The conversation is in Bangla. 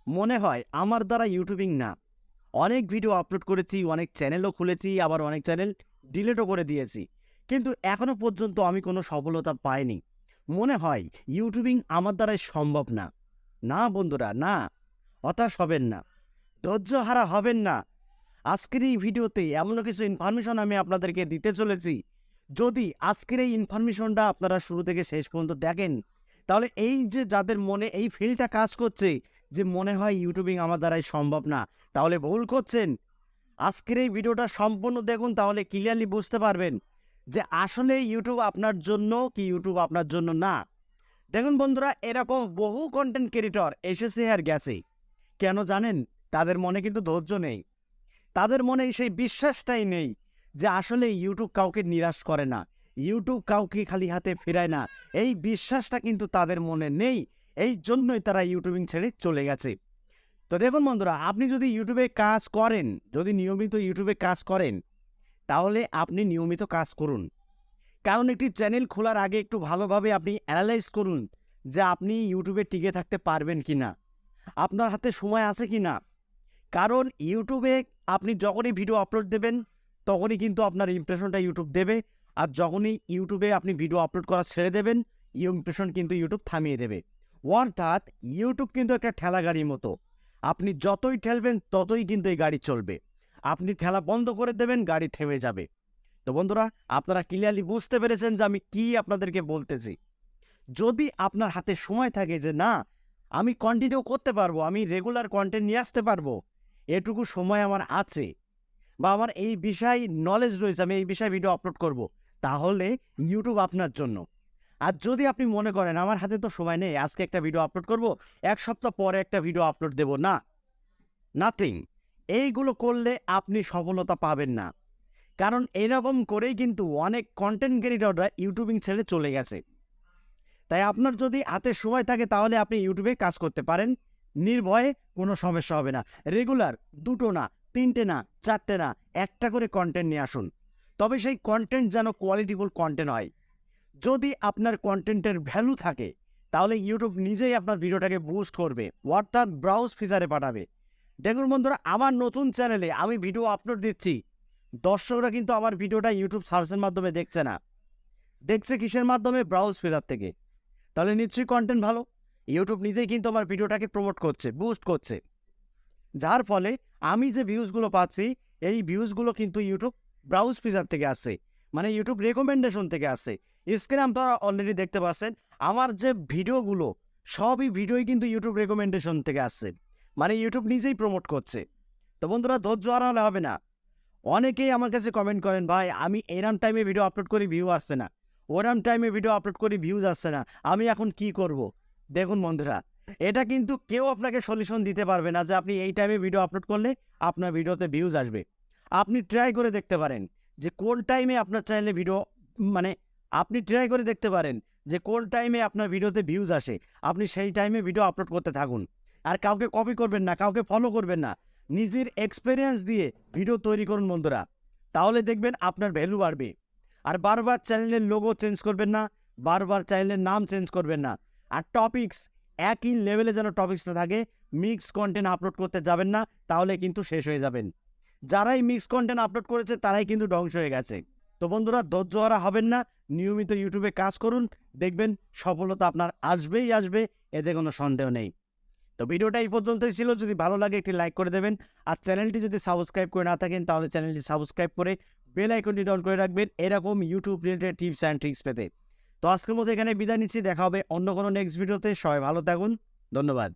মনে হয় আমার দ্বারা ইউটিউবিং না। অনেক ভিডিও আপলোড করেছি, অনেক চ্যানেলও খুলেছি, আবার অনেক চ্যানেল ডিলিটও করে দিয়েছি। কিন্তু এখনো পর্যন্ত আমি কোনো সফলতা পাইনি। মনে হয় ইউটিউবিং আমার দ্বারাই সম্ভব না। না বন্ধুরা, না। হতাশ হবেন না, ধৈর্যহারা হবেন না। আজকের এই ভিডিওতে এমন কিছু ইনফরমেশন আমি আপনাদেরকে দিতে চলেছি। যদি আজকের এই ইনফরমেশনটা আপনারা শুরু থেকে শেষ পর্যন্ত দেখেন, তাহলে এই যে যাদের মনে এই ফিলটা কাজ করছে যে মনে হয় ইউটিউবিং আমার দ্বারাই সম্ভব না, তাহলে ভুল করছেন। আজকের এই ভিডিওটা সম্পূর্ণ দেখুন, তাহলে ক্লিয়ারলি বুঝতে পারবেন যে আসলে ইউটিউব আপনার জন্য কি ইউটিউব আপনার জন্য না। দেখুন বন্ধুরা, এরকম বহু কন্টেন্ট ক্রিয়েটর এসেছে আর গেছে। কেন জানেন? তাদের মনে কিন্তু ধৈর্য নেই। তাদের মনে সেই বিশ্বাসটাই নেই যে আসলে ইউটিউব কাউকে নিরাশ করে না, ইউটিউব কাউকে খালি হাতে ফেরায় না। এই বিশ্বাসটা কিন্তু তাদের মনে নেই। এই জন্যই তারা ইউটিউবিং ছেড়ে চলে গেছে। তো দেখুন বন্ধুরা, আপনি যদি ইউটিউবে কাজ করেন, যদি নিয়মিত ইউটিউবে কাজ করেন, তাহলে আপনি নিয়মিত কাজ করুন। কারণ একটি চ্যানেল খোলার আগে একটু ভালোভাবে আপনি অ্যানালাইজ করুন যে আপনি ইউটিউবে টিকে থাকতে পারবেন কি না, আপনার হাতে সময় আছে কি না। কারণ ইউটিউবে আপনি যখনই ভিডিও আপলোড দেবেন, তখনই কিন্তু আপনার ইমপ্রেশনটা ইউটিউব দেবে। আর যখনই ইউটিউবে আপনি ভিডিও আপলোড করা ছেড়ে দেবেন, ইমপ্রেশন কিন্তু ইউটিউব থামিয়ে দেবে। অর্থাৎ ইউটিউব কিন্তু একটা ঠেলা গাড়ির মতো। আপনি যতই ঠেলবেন ততই কিন্তু এই গাড়ি চলবে। আপনি ঠেলা বন্ধ করে দেবেন, গাড়ি থেমে যাবে। তো বন্ধুরা, আপনারা ক্লিয়ারলি বুঝতে পেরেছেন যে আমি কি আপনাদেরকে বলতেছি। যদি আপনার হাতে সময় থাকে যে না, আমি কন্টিনিউ করতে পারবো, আমি রেগুলার কন্টেন্ট নিয়ে আসতে পারবো, এটুকু সময় আমার আছে, বা আমার এই বিষয়ে নলেজ রয়েছে, আমি এই বিষয়ে ভিডিও আপলোড করব, তাহলে ইউটিউব আপনার জন্য। আর যদি আপনি মনে করেন আমার হাতে তো সময় নেই, আজকে একটা ভিডিও আপলোড করব, এক সপ্তাহ পরে একটা ভিডিও আপলোড দেব, না, নাথিং। এইগুলো করলে আপনি সফলতা পাবেন না। কারণ এরকম করেই কিন্তু অনেক কন্টেন্ট ক্রিয়েটররা ইউটিউবিং ছেড়ে চলে গেছে। তাই আপনার যদি হাতে সময় থাকে তাহলে আপনি ইউটিউবে কাজ করতে পারেন নির্ভয়ে, কোনো সমস্যা হবে না। রেগুলার 2টো না, 3টে না, 4টে না, একটা করে কন্টেন্ট নিয়ে আসুন। তবে সেই কন্টেন্ট যেন কোয়ালিটিফুল কন্টেন্ট হয়। যদি আপনার কন্টেন্টের ভ্যালু থাকে, তাহলে ইউটিউব নিজেই আপনার ভিডিওটাকে বুস্ট করবে, অর্থাৎ ব্রাউজ ফিচারে পাঠাবে। দেখুন বন্ধুরা, আমার নতুন চ্যানেলে আমি ভিডিও আপলোড দিচ্ছি, দর্শকরা কিন্তু আমার ভিডিওটা ইউটিউব সার্চের মাধ্যমে দেখছে না, দেখছে কিসের মাধ্যমে? ব্রাউজ ফিচার থেকে। তাহলে নিশ্চয়ই কন্টেন্ট ভালো। ইউটিউব নিজেই কিন্তু আমার ভিডিওটাকে প্রমোট করছে, বুস্ট করছে, যার ফলে আমি যে ভিউজগুলো পাচ্ছি, এই ভিউজগুলো কিন্তু ইউটিউব ব্রাউজ ফিচার থেকে আসছে, মানে ইউটিউব রেকমেন্ডেশন থেকে আসছে। স্ক্রিনে আপনারা অলরেডি দেখতে পাচ্ছেন আমার যে ভিডিওগুলো, সবই ভিডিওই কিন্তু ইউটিউব রেকমেন্ডেশন থেকে আসছে, মানে ইউটিউব নিজেই প্রমোট করছে। তো বন্ধুরা, ধৈর্য হারালে হবে না। অনেকেই আমার কাছে কমেন্ট করেন, ভাই আমি এরম টাইমে ভিডিও আপলোড করি, ভিউ আসছে না, ওরম টাইমে ভিডিও আপলোড করি, ভিউজ আসছে না, আমি এখন কি করব? দেখুন বন্ধুরা, এটা কিন্তু কেউ আপনাকে সলিউশন দিতে পারবে না যে আপনি এই টাইমে ভিডিও আপলোড করলে আপনার ভিডিওতে ভিউজ আসবে। আপনি ট্রাই করে দেখতে পারেন যে কোন টাইমে আপনার চ্যানেলে ভিডিও, মানে আপনি ট্রাই করে দেখতে পারেন যে কোন টাইমে আপনার ভিডিওতে ভিউজ আসে, আপনি সেই টাইমে ভিডিও আপলোড করতে থাকুন। আর কাউকে কপি করবেন না, কাউকে ফলো করবেন না, নিজের এক্সপেরিয়েন্স দিয়ে ভিডিও তৈরি করুন বন্ধুরা, তাহলে দেখবেন আপনার ভ্যালু বাড়বে। আর বারবার চ্যানেলের লোগো চেঞ্জ করবেন না, বারবার চ্যানেলের নাম চেঞ্জ করবেন না। আর টপিকস একই লেভেলে যেন টপিক্সটা থাকে, মিক্স কন্টেন্ট আপলোড করতে যাবেন না, তাহলে কিন্তু শেষ হয়ে যাবেন। যারাই মিক্স কন্টেন্ট আপলোড করেছে তারাই কিন্তু ধ্বংস হয়ে গেছে। তো বন্ধুরা, ধৈর্য হারা হবেন না, নিয়মিত ইউটিউবে কাজ করুন, দেখবেন সফলতা আপনার আসবেই আসবে, এতে কোনো সন্দেহ নেই। তো ভিডিওটা এই পর্যন্তই ছিল। যদি ভালো লাগে একটি লাইক করে দেবেন, আর চ্যানেলটি যদি সাবস্ক্রাইব করে না থাকেন তাহলে চ্যানেলটি সাবস্ক্রাইব করে বেল আইকনটি অন করে রাখবেন এরকম YouTube related tips and tricks পেতে। তো আজকের মতো এখানে বিদায় নিচ্ছি, দেখা হবে অন্য কোনো নেক্সট ভিডিওতে। সবাই ভালো থাকুন, ধন্যবাদ।